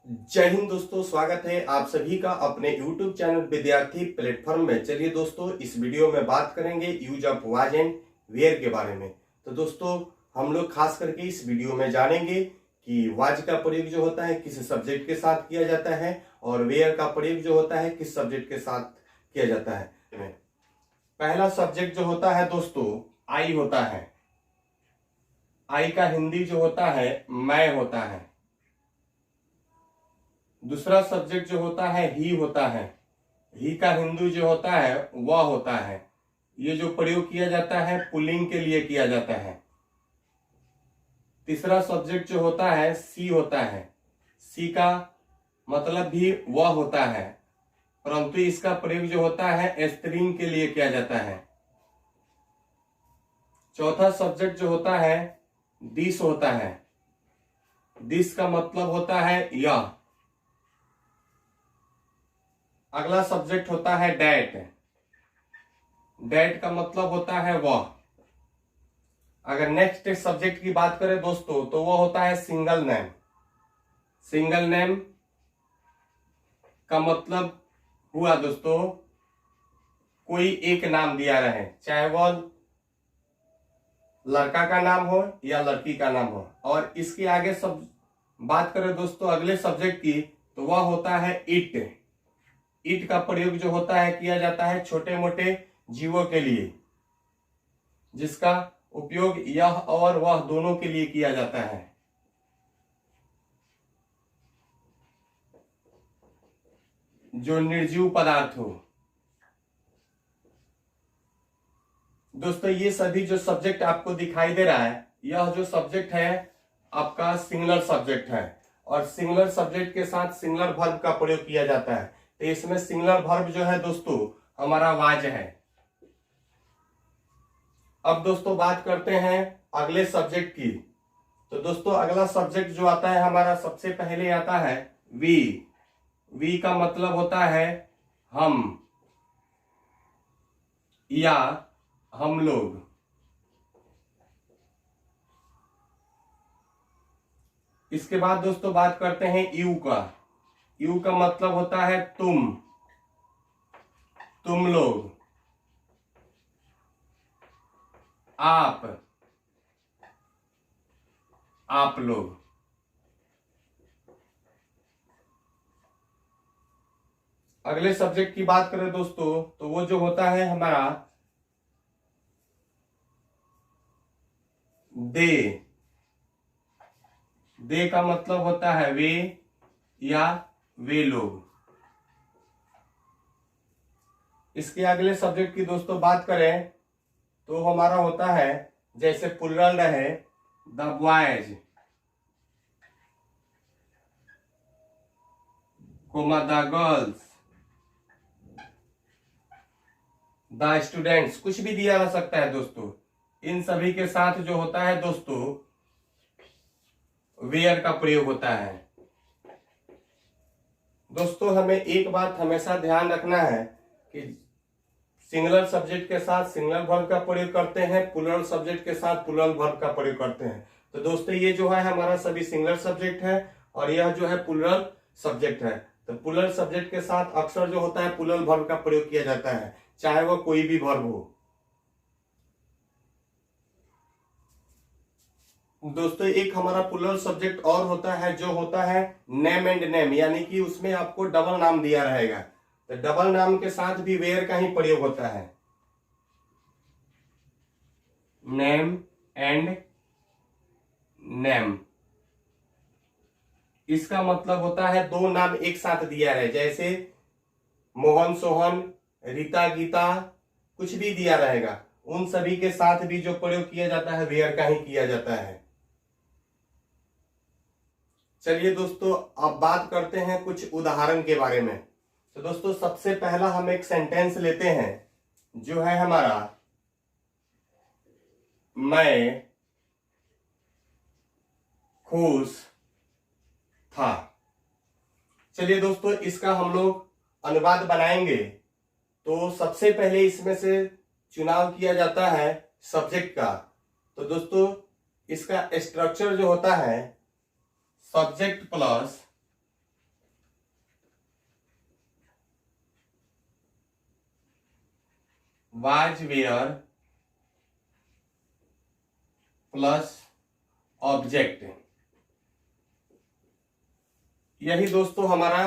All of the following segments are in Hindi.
जय हिंद दोस्तों, स्वागत है आप सभी का अपने YouTube चैनल विद्यार्थी प्लेटफॉर्म में। चलिए दोस्तों, इस वीडियो में बात करेंगे use of was and were के बारे में। तो दोस्तों, हम लोग खास करके इस वीडियो में जानेंगे कि वाज का प्रयोग जो होता है किस सब्जेक्ट के साथ किया जाता है और वेयर का प्रयोग जो होता है किस सब्जेक्ट के साथ किया जाता है। पहला सब्जेक्ट जो होता है दोस्तों आई होता है। आई का हिंदी जो होता है मैं होता है। दूसरा सब्जेक्ट जो होता है ही होता है। ही का हिंदी जो होता है वह होता है। ये जो प्रयोग किया जाता है पुल्लिंग के लिए किया जाता है। तीसरा सब्जेक्ट जो होता है सी होता है। सी का मतलब भी वह होता है, परंतु इसका प्रयोग जो होता है स्त्रीलिंग के लिए किया जाता है। चौथा सब्जेक्ट जो होता है दिस होता है। दिस का मतलब होता है यह। अगला सब्जेक्ट होता है डैट। डैट का मतलब होता है वह। अगर नेक्स्ट सब्जेक्ट की बात करें दोस्तों तो वह होता है सिंगल नेम। सिंगल नेम का मतलब हुआ दोस्तों कोई एक नाम दिया रहे, चाहे वह लड़का का नाम हो या लड़की का नाम हो। और इसके आगे सब बात करें दोस्तों अगले सब्जेक्ट की तो वह होता है इट। इट का प्रयोग जो होता है किया जाता है छोटे मोटे जीवों के लिए, जिसका उपयोग यह और वह दोनों के लिए किया जाता है। जो निर्जीव पदार्थ हो। दोस्तों, ये सभी जो सब्जेक्ट आपको दिखाई दे रहा है यह जो सब्जेक्ट है आपका सिंगुलर सब्जेक्ट है, और सिंगुलर सब्जेक्ट के साथ सिंगुलर वर्ब का प्रयोग किया जाता है। तो इसमें सिंगुलर वर्ब जो है दोस्तों हमारा वाज है। अब दोस्तों बात करते हैं अगले सब्जेक्ट की। तो दोस्तों अगला सब्जेक्ट जो आता है हमारा सबसे पहले आता है वी। वी का मतलब होता है हम या हम लोग। इसके बाद दोस्तों बात करते हैं यू का। यू का मतलब होता है तुम लोग, आप लोग। अगले सब्जेक्ट की बात करें दोस्तों तो वो जो होता है हमारा दे। दे का मतलब होता है वे या वे लोग। इसके अगले सब्जेक्ट की दोस्तों बात करें तो हमारा होता है जैसे प्लुरल रहे the boys, the girls, the students, कुछ भी दिया जा सकता है दोस्तों। इन सभी के साथ जो होता है दोस्तों वेयर का प्रयोग होता है। दोस्तों हमें एक बात हमेशा ध्यान रखना है कि सिंगुलर सब्जेक्ट के साथ सिंगुलर वर्ब का प्रयोग करते हैं, प्लुरल सब्जेक्ट के साथ प्लुरल वर्ब का प्रयोग करते हैं। तो दोस्तों ये जो है हमारा सभी सिंगुलर सब्जेक्ट है और यह जो है प्लुरल सब्जेक्ट है। तो प्लुरल सब्जेक्ट के साथ अक्सर जो होता है प्लुरल वर्ब का प्रयोग किया जाता है, चाहे वह कोई भी वर्ब हो। दोस्तों एक हमारा प्लुरल सब्जेक्ट और होता है जो होता है नेम एंड नेम, यानी कि उसमें आपको डबल नाम दिया रहेगा। तो डबल नाम के साथ भी वेयर का ही प्रयोग होता है। नेम एंड नेम, इसका मतलब होता है दो नाम एक साथ दिया है, जैसे मोहन सोहन, रीता गीता, कुछ भी दिया रहेगा, उन सभी के साथ भी जो प्रयोग किया जाता है वेयर का ही किया जाता है। चलिए दोस्तों अब बात करते हैं कुछ उदाहरण के बारे में। तो दोस्तों सबसे पहला हम एक सेंटेंस लेते हैं जो है हमारा मैं खुश था। चलिए दोस्तों इसका हम लोग अनुवाद बनाएंगे। तो सबसे पहले इसमें से चुनाव किया जाता है सब्जेक्ट का। तो दोस्तों इसका स्ट्रक्चर जो होता है subject plus was were plus object. यही दोस्तों हमारा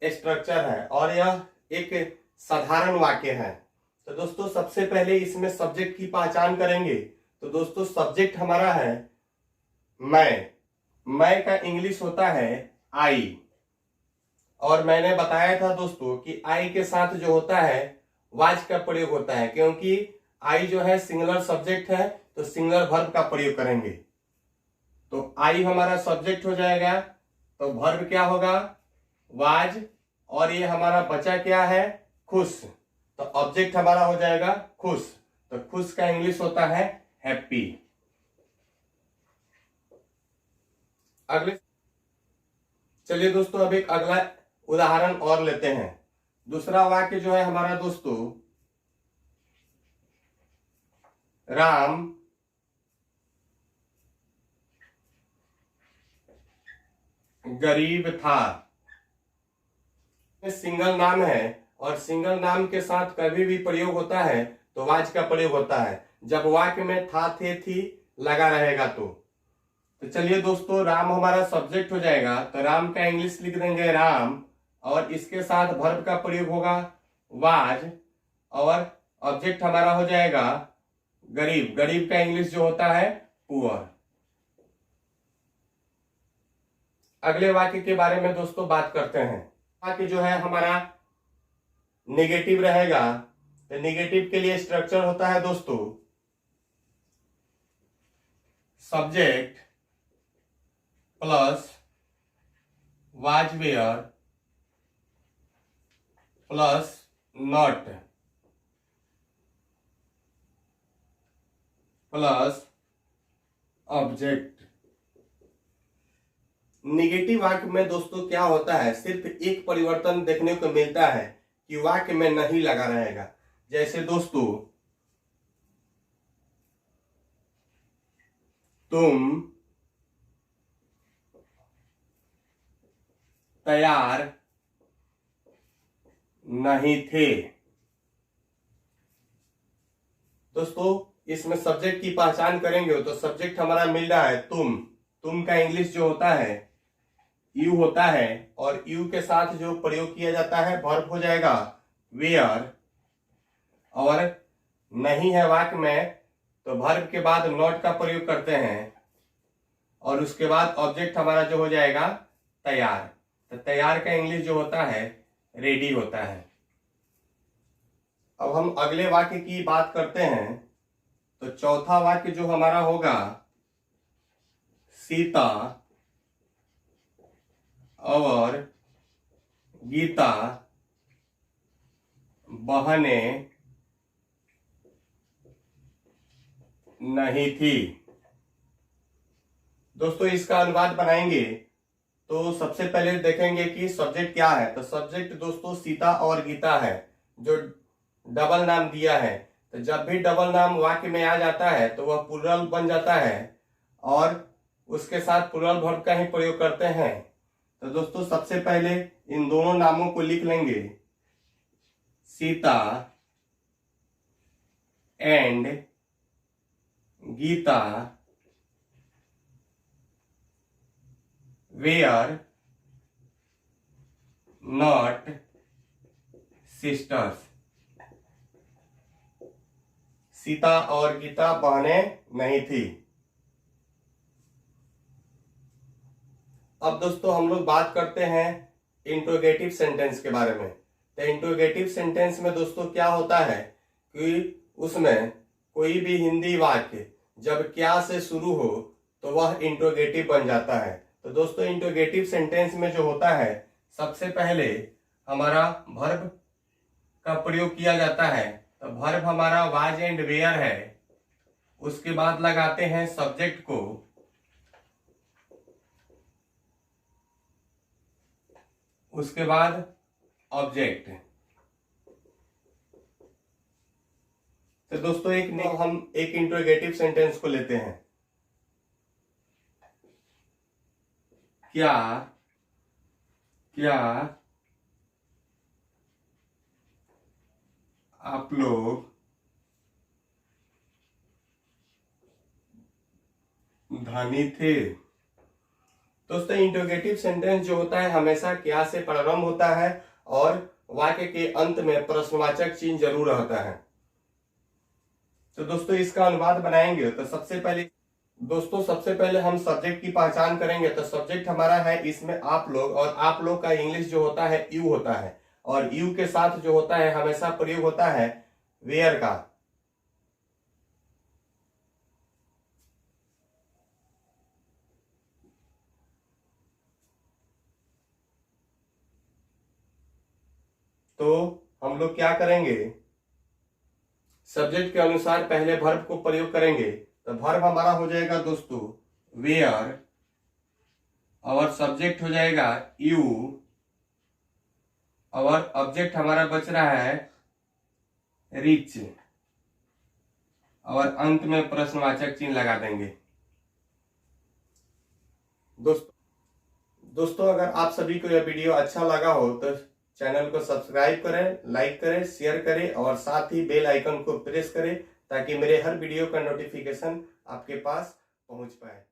स्ट्रक्चर है और यह एक साधारण वाक्य है। तो दोस्तों सबसे पहले इसमें सब्जेक्ट की पहचान करेंगे। तो दोस्तों सब्जेक्ट हमारा है मैं का इंग्लिश होता है आई। और मैंने बताया था दोस्तों कि आई के साथ जो होता है वाज का प्रयोग होता है, क्योंकि आई जो है सिंगुलर सब्जेक्ट है तो सिंगुलर वर्ब का प्रयोग करेंगे। तो आई हमारा सब्जेक्ट हो जाएगा, तो वर्ब क्या होगा वाज, और ये हमारा बचा क्या है खुश, तो ऑब्जेक्ट हमारा हो जाएगा खुश। तो खुश का इंग्लिश होता है हैप्पी। अगले चलिए दोस्तों अब एक अगला उदाहरण और लेते हैं। दूसरा वाक्य जो है हमारा दोस्तों, राम गरीब था। सिंगल नाम है और सिंगल नाम के साथ कभी भी प्रयोग होता है तो वाज का प्रयोग होता है जब वाक्य में था थे थी लगा रहेगा। तो चलिए दोस्तों राम हमारा सब्जेक्ट हो जाएगा, तो राम का इंग्लिश लिख देंगे राम, और इसके साथ वर्ब का प्रयोग होगा वाज, और ऑब्जेक्ट हमारा हो जाएगा गरीब। गरीब का इंग्लिश जो होता है पुअर। अगले वाक्य के बारे में दोस्तों बात करते हैं। वाक्य जो है हमारा नेगेटिव रहेगा, तो नेगेटिव के लिए स्ट्रक्चर होता है दोस्तों subject plus was were plus not plus object. Negative वाक्य में दोस्तों क्या होता है, सिर्फ एक परिवर्तन देखने को मिलता है कि वाक्य में नहीं लगा रहेगा। जैसे दोस्तों तुम तैयार नहीं थे। दोस्तों इसमें सब्जेक्ट की पहचान करेंगे तो सब्जेक्ट हमारा मिल रहा है तुम का इंग्लिश जो होता है यू होता है, और यू के साथ जो प्रयोग किया जाता है वर्ब हो जाएगा वेयर, और नहीं है वाक्य में तो वर्ब के बाद नॉट का प्रयोग करते हैं, और उसके बाद ऑब्जेक्ट हमारा जो हो जाएगा तैयार। तो तैयार का इंग्लिश जो होता है रेडी होता है। अब हम अगले वाक्य की बात करते हैं। तो चौथा वाक्य जो हमारा होगा सीता और गीता बहने नहीं थी। दोस्तों इसका अनुवाद बनाएंगे तो सबसे पहले देखेंगे कि सब्जेक्ट क्या है। तो सब्जेक्ट दोस्तों सीता और गीता है जो डबल नाम दिया है। तो जब भी डबल नाम वाक्य में आ जाता है तो वह प्लुरल बन जाता है और उसके साथ प्लुरल वर्ब का ही प्रयोग करते हैं। तो दोस्तों सबसे पहले इन दोनों नामों को लिख लेंगे, Sita and Gita were not sisters. Sita और गीता बहनें नहीं थी। अब दोस्तों हम लोग बात करते हैं इंट्रोगेटिव सेंटेंस के बारे में। तो इंट्रोगेटिव सेंटेंस में दोस्तों क्या होता है कि उसमें कोई भी हिंदी वाक्य जब क्या से शुरू हो तो वह इंट्रोगेटिव बन जाता है। तो दोस्तों इंट्रोगेटिव सेंटेंस में जो होता है सबसे पहले हमारा वर्ब का प्रयोग किया जाता है। तो वर्ब हमारा वाज एंड वेयर है, उसके बाद लगाते हैं सब्जेक्ट को, उसके बाद ऑब्जेक्ट। तो दोस्तों हम एक इंट्रोगेटिव सेंटेंस को लेते हैं। क्या आप लोग धनी थे। दोस्तों इंटरोगेटिव सेंटेंस जो होता है हमेशा क्या से प्रारंभ होता है और वाक्य के अंत में प्रश्नवाचक चिन्ह जरूर रहता है। तो दोस्तों इसका अनुवाद बनाएंगे तो सबसे पहले हम सब्जेक्ट की पहचान करेंगे। तो सब्जेक्ट हमारा है, इसमें आप लोग, और आप लोग का इंग्लिश जो होता है यू होता है, और यू के साथ जो होता है हमेशा प्रयोग होता है वेयर का। तो हम लोग क्या करेंगे, सब्जेक्ट के अनुसार पहले वर्ब को प्रयोग करेंगे। तो वर्ब हमारा हो जाएगा दोस्तों वेयर, और सब्जेक्ट हो जाएगा यू, और ऑब्जेक्ट हमारा बच रहा है रिच, और अंत में प्रश्नवाचक चिन्ह लगा देंगे। दोस्तों अगर आप सभी को यह वीडियो अच्छा लगा हो तो चैनल को सब्सक्राइब करें, लाइक करें, शेयर करें, और साथ ही बेल आइकन को प्रेस करें ताकि मेरे हर वीडियो का नोटिफिकेशन आपके पास पहुंच पाए।